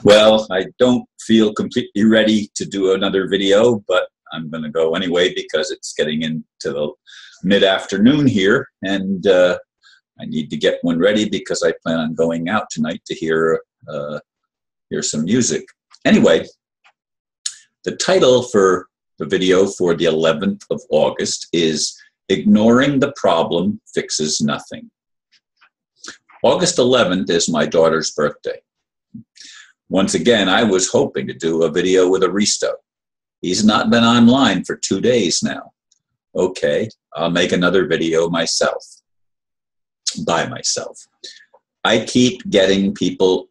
Well, I don't feel completely ready to do another video, but I'm going to go anyway because it's getting into the mid-afternoon here, and I need to get one ready because I plan on going out tonight to hear some music. Anyway, the title for the video for the 11th of August is Ignoring the Problem Fixes Nothing. August 11th is my daughter's birthday. Once again, I was hoping to do a video with Aristo. He's not been online for 2 days now. Okay, I'll make another video myself, by myself. I keep getting people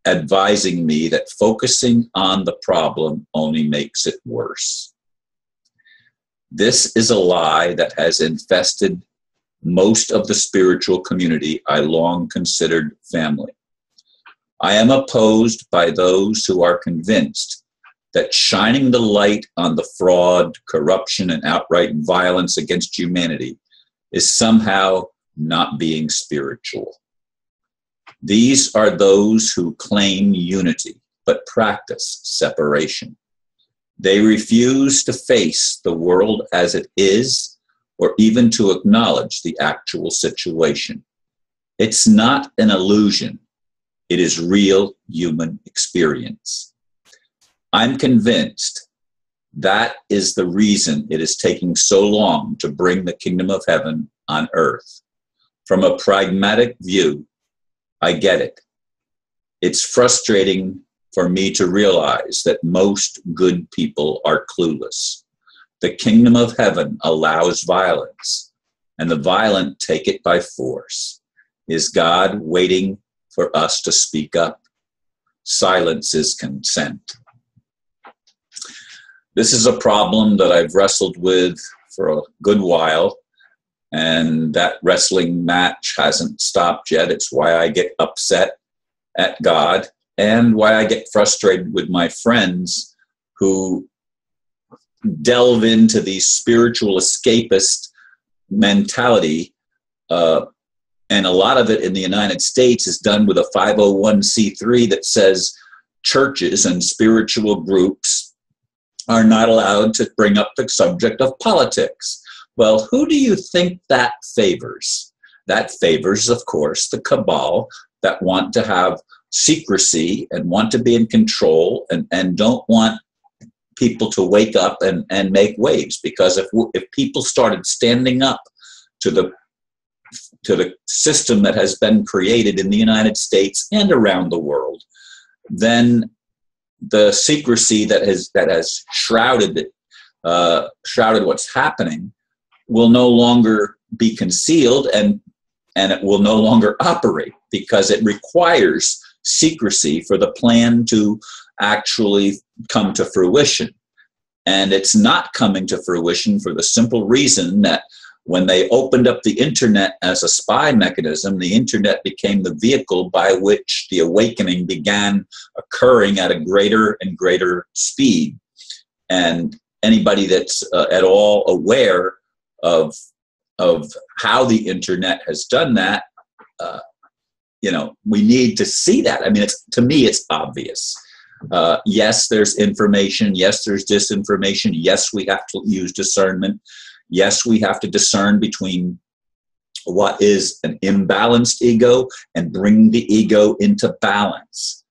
advising me that focusing on the problem only makes it worse. This is a lie that has infested most of the spiritual community I long considered family. I am opposed by those who are convinced that shining the light on the fraud, corruption, and outright violence against humanity is somehow not being spiritual. These are those who claim unity but practice separation. They refuse to face the world as it is or even to acknowledge the actual situation. It's not an illusion. It is real human experience. I'm convinced that is the reason it is taking so long to bring the kingdom of heaven on earth. From a pragmatic view, I get it. It's frustrating for me to realize that most good people are clueless. The kingdom of heaven allows violence, and the violent take it by force. Is God waiting for us to speak up? Silence is consent. This is a problem that I've wrestled with for a good while, and that wrestling match hasn't stopped yet. It's why I get upset at God and why I get frustrated with my friends who delve into the spiritual escapist mentality, and a lot of it in the United States is done with a 501c3 that says churches and spiritual groups are not allowed to bring up the subject of politics. Well, who do you think that favors? That favors, of course, the cabal that want to have secrecy and want to be in control and don't want people to wake up and make waves. Because if people started standing up to the system that has been created in the United States and around the world, then the secrecy that has shrouded what's happening will no longer be concealed, and it will no longer operate because it requires secrecy for the plan to actually come to fruition. And it's not coming to fruition for the simple reason that when they opened up the internet as a spy mechanism, the internet became the vehicle by which the awakening began occurring at a greater and greater speed. And anybody that's at all aware of how the internet has done that, we need to see that. I mean, to me, it's obvious. Yes, there's information. Yes, there's disinformation. Yes, we have to use discernment. Yes, we have to discern between what is an imbalanced ego and bring the ego into balance.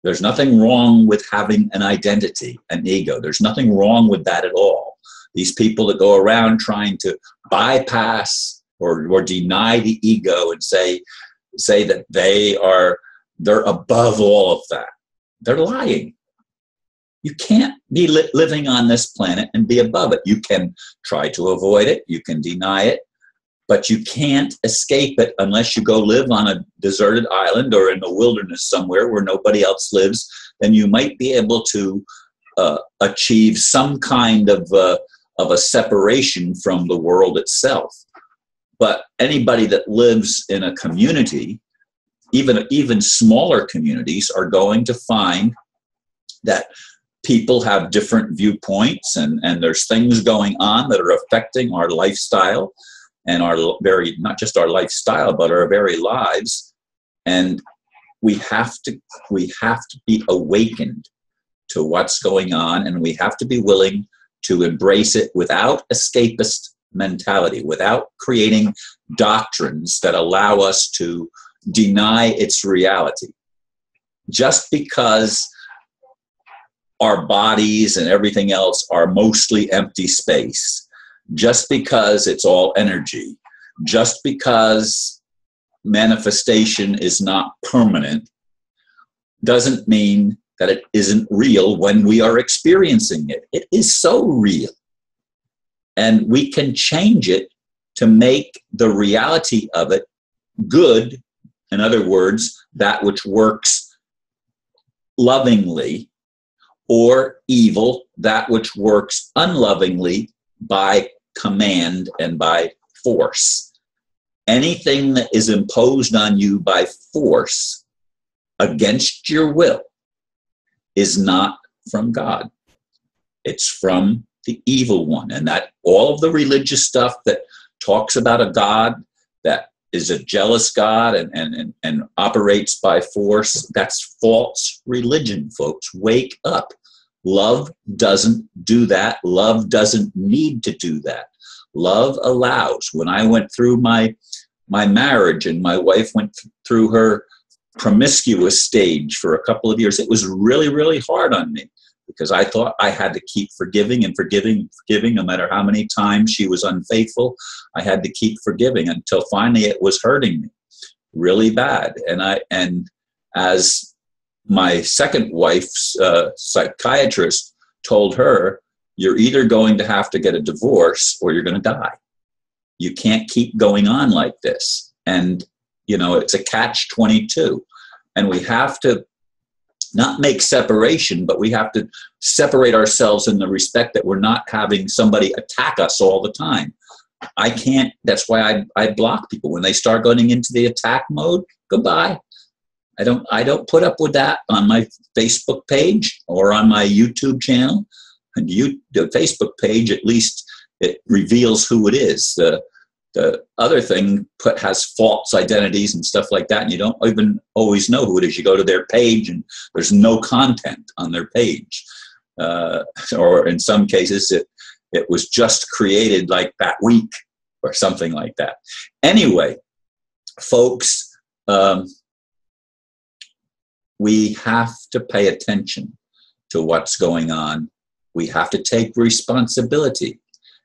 There's nothing wrong with having an identity, an ego. There's nothing wrong with that at all. These people that go around trying to bypass or deny the ego and say that they're above all of that. They're lying. You can't be living on this planet and be above it. You can try to avoid it. You can deny it. But you can't escape it unless you go live on a deserted island or in the wilderness somewhere where nobody else lives. Then you might be able to achieve some kind of a separation from the world itself. But anybody that lives in a community, even smaller communities, are going to find that people have different viewpoints, and there's things going on that are affecting our lifestyle and not just our lifestyle, but our very lives. And we have to be awakened to what's going on, and we have to be willing to embrace it without escapist mentality, without creating doctrines that allow us to deny its reality. Just because our bodies and everything else are mostly empty space, just because it's all energy, just because manifestation is not permanent, doesn't mean that it isn't real when we are experiencing it. It is so real. And we can change it to make the reality of it good. In other words, that which works lovingly, or evil, that which works unlovingly by command and by force. Anything that is imposed on you by force against your will is not from God. It's from the evil one. And that all of the religious stuff that talks about a God that is a jealous God and operates by force, that's false religion, folks. Wake up. Love doesn't do that. Love doesn't need to do that. Love allows. When I went through my marriage and my wife went through her promiscuous stage for a couple of years, it was really, really hard on me, because I thought I had to keep forgiving and forgiving and forgiving, no matter how many times she was unfaithful. I had to keep forgiving until finally it was hurting me really bad. And as my second wife's psychiatrist told her, you're either going to have to get a divorce or you're going to die. You can't keep going on like this. And, you know, it's a catch-22. And we have to not make separation, but we have to separate ourselves in the respect that we're not having somebody attack us all the time. I can't, that's why I block people. When they start going into the attack mode, goodbye. I don't put up with that on my Facebook page or on my YouTube channel. And the Facebook page, at least it reveals who it is. The other thing has false identities and stuff like that, and you don't even always know who it is. You go to their page and there's no content on their page. Or in some cases, it was just created like that week or something like that. Anyway, folks, we have to pay attention to what's going on. We have to take responsibility,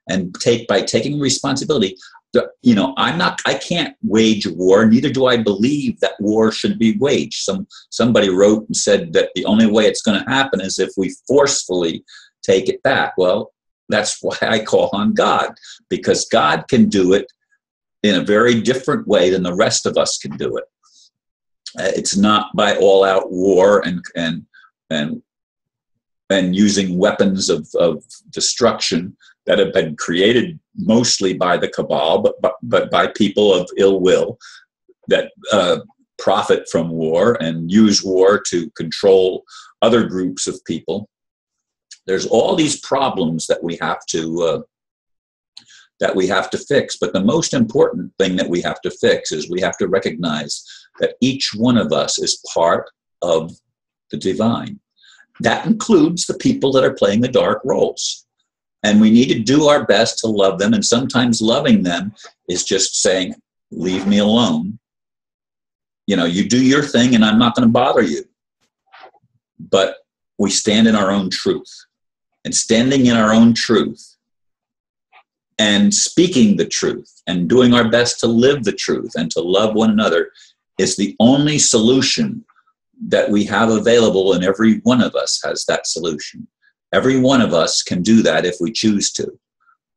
and by taking responsibility, you know, I can't wage war. Neither do I believe that war should be waged. Somebody wrote and said that the only way it's going to happen is if we forcefully take it back. Well, that's why I call on God, because God can do it in a very different way than the rest of us can do it. It's not by all-out war and using weapons of destruction that have been created mostly by the cabal, but by people of ill will that profit from war and use war to control other groups of people. There's all these problems that we have to fix. But the most important thing that we have to fix is we have to recognize that each one of us is part of the divine. That includes the people that are playing the dark roles. And we need to do our best to love them. And sometimes loving them is just saying, leave me alone. You know, you do your thing and I'm not going to bother you. But we stand in our own truth. And standing in our own truth and speaking the truth and doing our best to live the truth and to love one another is the only solution that we have available, and every one of us has that solution. Every one of us can do that if we choose to,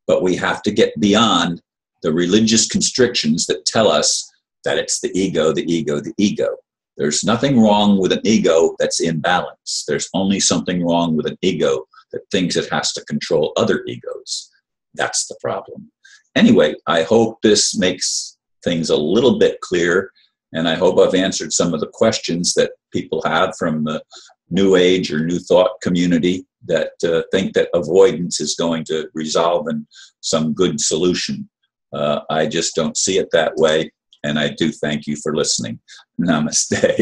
but we have to get beyond the religious constrictions that tell us that it's the ego, the ego, the ego. There's nothing wrong with an ego that's in balance. There's only something wrong with an ego that thinks it has to control other egos. That's the problem. Anyway, I hope this makes things a little bit clear, and I hope I've answered some of the questions that people have from the New Age or New Thought community that think that avoidance is going to resolve in some good solution. I just don't see it that way, and I do thank you for listening. Namaste.